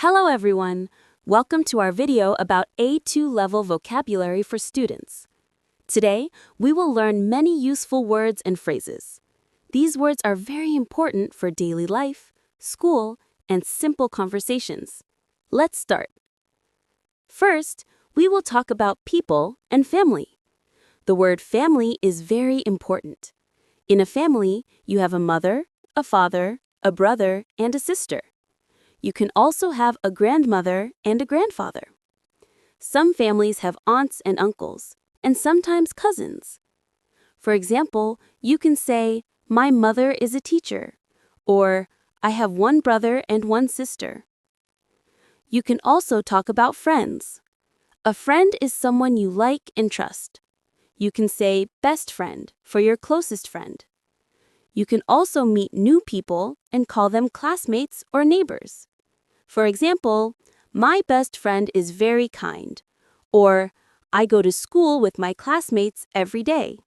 Hello everyone! Welcome to our video about A2 level vocabulary for students. Today, we will learn many useful words and phrases. These words are very important for daily life, school, and simple conversations. Let's start. First, we will talk about people and family. The word family is very important. In a family, you have a mother, a father, a brother, and a sister. You can also have a grandmother and a grandfather. Some families have aunts and uncles, and sometimes cousins. For example, you can say, "My mother is a teacher," or "I have one brother and one sister." You can also talk about friends. A friend is someone you like and trust. You can say best friend for your closest friend. You can also meet new people and call them classmates or neighbors. For example, "My best friend is very kind," or "I go to school with my classmates every day."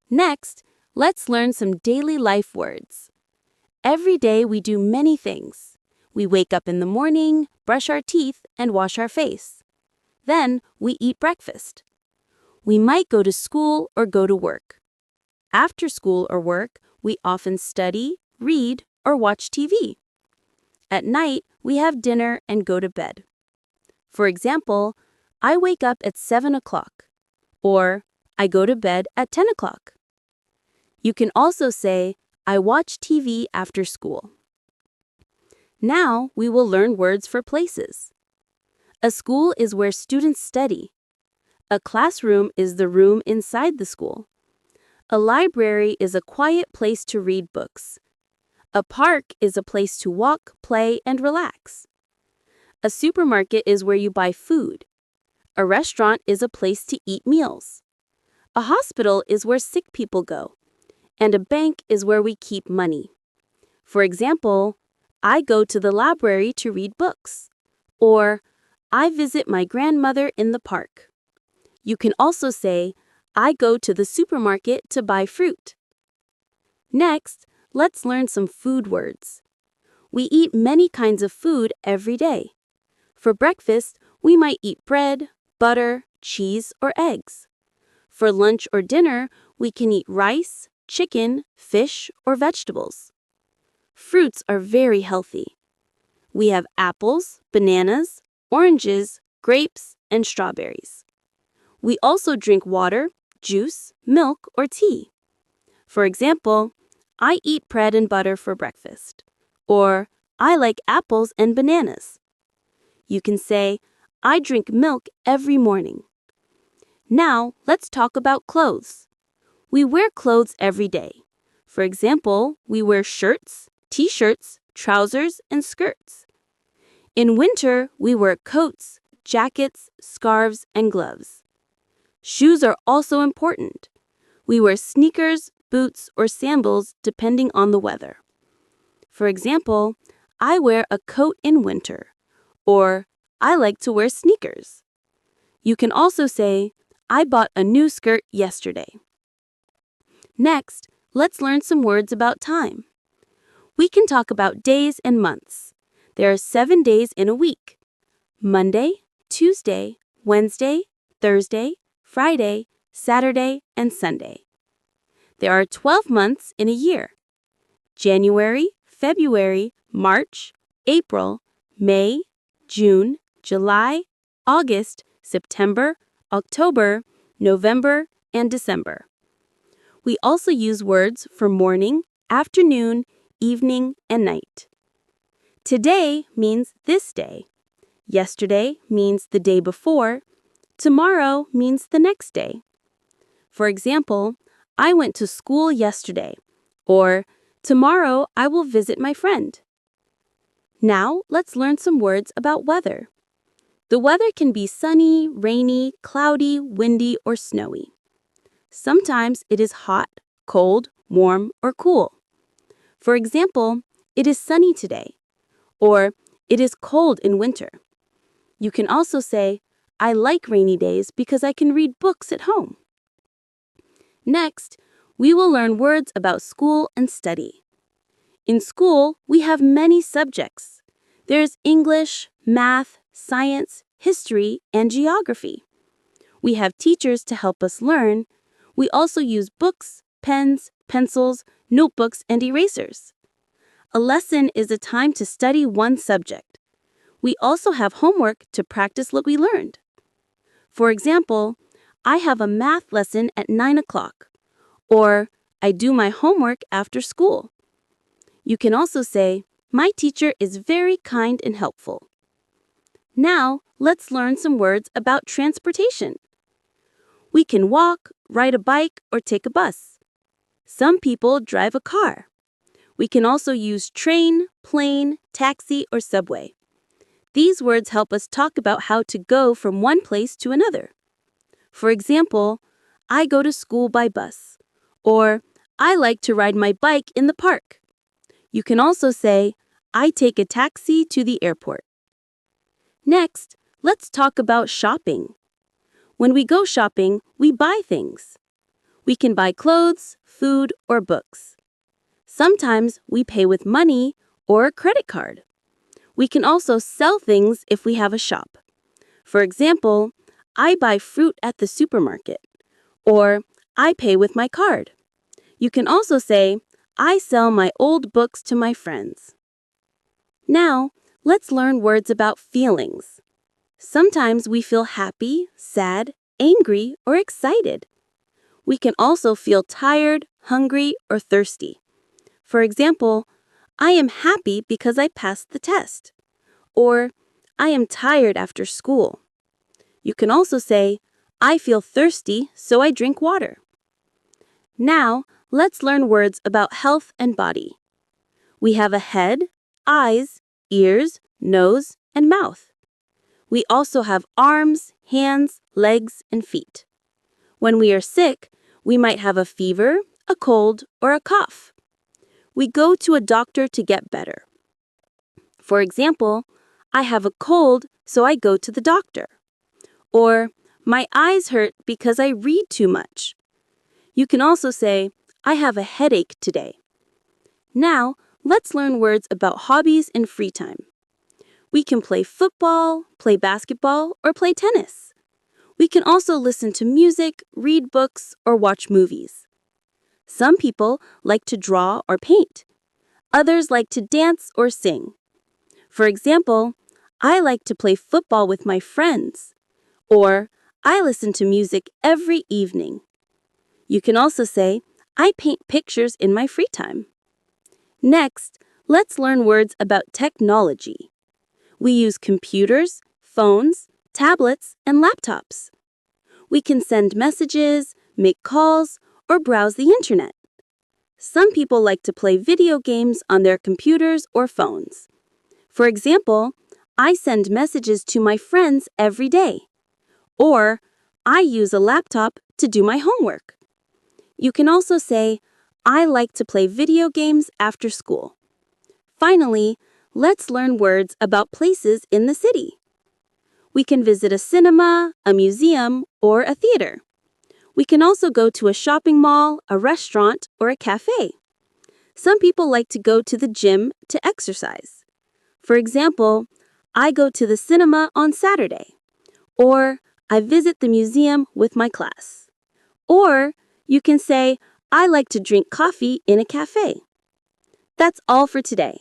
Next, let's learn some daily life words. Every day we do many things. We wake up in the morning, brush our teeth, and wash our face. Then we eat breakfast. We might go to school or go to work. After school or work, we often study, read, or watch TV. At night, we have dinner and go to bed. For example, I wake up at 7 o'clock, or I go to bed at 10 o'clock. You can also say, "I watch TV after school." Now, we will learn words for places. A school is where students study. A classroom is the room inside the school. A library is a quiet place to read books. A park is a place to walk, play, and relax. A supermarket is where you buy food. A restaurant is a place to eat meals. A hospital is where sick people go. And a bank is where we keep money. For example, I go to the library to read books. Or, I visit my grandmother in the park. You can also say, I go to the supermarket to buy fruit. Next, let's learn some food words. We eat many kinds of food every day. For breakfast, we might eat bread, butter, cheese, or eggs. For lunch or dinner, we can eat rice, chicken, fish, or vegetables. Fruits are very healthy. We have apples, bananas, oranges, grapes, and strawberries. We also drink water, juice, milk, or tea. For example, I eat bread and butter for breakfast. Or, I like apples and bananas. You can say, I drink milk every morning. Now, let's talk about clothes. We wear clothes every day. For example, we wear shirts, t-shirts, trousers, and skirts. In winter, we wear coats, jackets, scarves, and gloves. Shoes are also important. We wear sneakers, boots, or sandals depending on the weather. For example, I wear a coat in winter, or I like to wear sneakers. You can also say, I bought a new skirt yesterday. Next, let's learn some words about time. We can talk about days and months. There are 7 days in a week: Monday, Tuesday, Wednesday, Thursday, Friday, Saturday, and Sunday. There are 12 months in a year: January, February, March, April, May, June, July, August, September, October, November, and December. We also use words for morning, afternoon, evening, and night. Today means this day. Yesterday means the day before. Tomorrow means the next day. For example, I went to school yesterday, or tomorrow I will visit my friend. Now, let's learn some words about weather. The weather can be sunny, rainy, cloudy, windy, or snowy. Sometimes it is hot, cold, warm, or cool. For example, it is sunny today, or it is cold in winter. You can also say, I like rainy days because I can read books at home. Next, we will learn words about school and study. In school, we have many subjects. There's English, math, science, history, and geography. We have teachers to help us learn. We also use books, pens, pencils, notebooks, and erasers. A lesson is a time to study one subject. We also have homework to practice what we learned. For example, I have a math lesson at 9 o'clock, or I do my homework after school. You can also say, my teacher is very kind and helpful. Now, let's learn some words about transportation. We can walk, ride a bike, or take a bus. Some people drive a car. We can also use train, plane, taxi, or subway. These words help us talk about how to go from one place to another. For example, I go to school by bus, or I like to ride my bike in the park. You can also say, I take a taxi to the airport. Next, let's talk about shopping. When we go shopping, we buy things. We can buy clothes, food, or books. Sometimes we pay with money or a credit card. We can also sell things if we have a shop. For example, I buy fruit at the supermarket, or I pay with my card. You can also say, I sell my old books to my friends. Now, let's learn words about feelings. Sometimes we feel happy, sad, angry, or excited. We can also feel tired, hungry, or thirsty. For example, I am happy because I passed the test. Or, I am tired after school. You can also say, I feel thirsty, so I drink water. Now, let's learn words about health and body. We have a head, eyes, ears, nose, and mouth. We also have arms, hands, legs, and feet. When we are sick, we might have a fever, a cold, or a cough. We go to a doctor to get better. For example, I have a cold, so I go to the doctor. Or, my eyes hurt because I read too much. You can also say, I have a headache today. Now, let's learn words about hobbies and free time. We can play football, play basketball, or play tennis. We can also listen to music, read books, or watch movies. Some people like to draw or paint. Others like to dance or sing. For example, I like to play football with my friends. Or, I listen to music every evening. You can also say, I paint pictures in my free time. Next, let's learn words about technology. We use computers, phones, tablets, and laptops. We can send messages, make calls, or browse the internet. Some people like to play video games on their computers or phones. For example, I send messages to my friends every day. Or, I use a laptop to do my homework. You can also say, I like to play video games after school. Finally, let's learn words about places in the city. We can visit a cinema, a museum, or a theater. We can also go to a shopping mall, a restaurant, or a cafe. Some people like to go to the gym to exercise. For example, I go to the cinema on Saturday. Or, I visit the museum with my class. Or, you can say, I like to drink coffee in a cafe. That's all for today.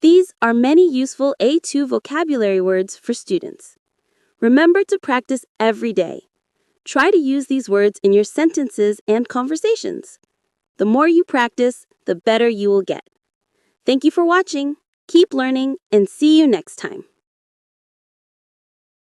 These are many useful A2 vocabulary words for students. Remember to practice every day. Try to use these words in your sentences and conversations. The more you practice, the better you will get. Thank you for watching. Keep learning and see you next time.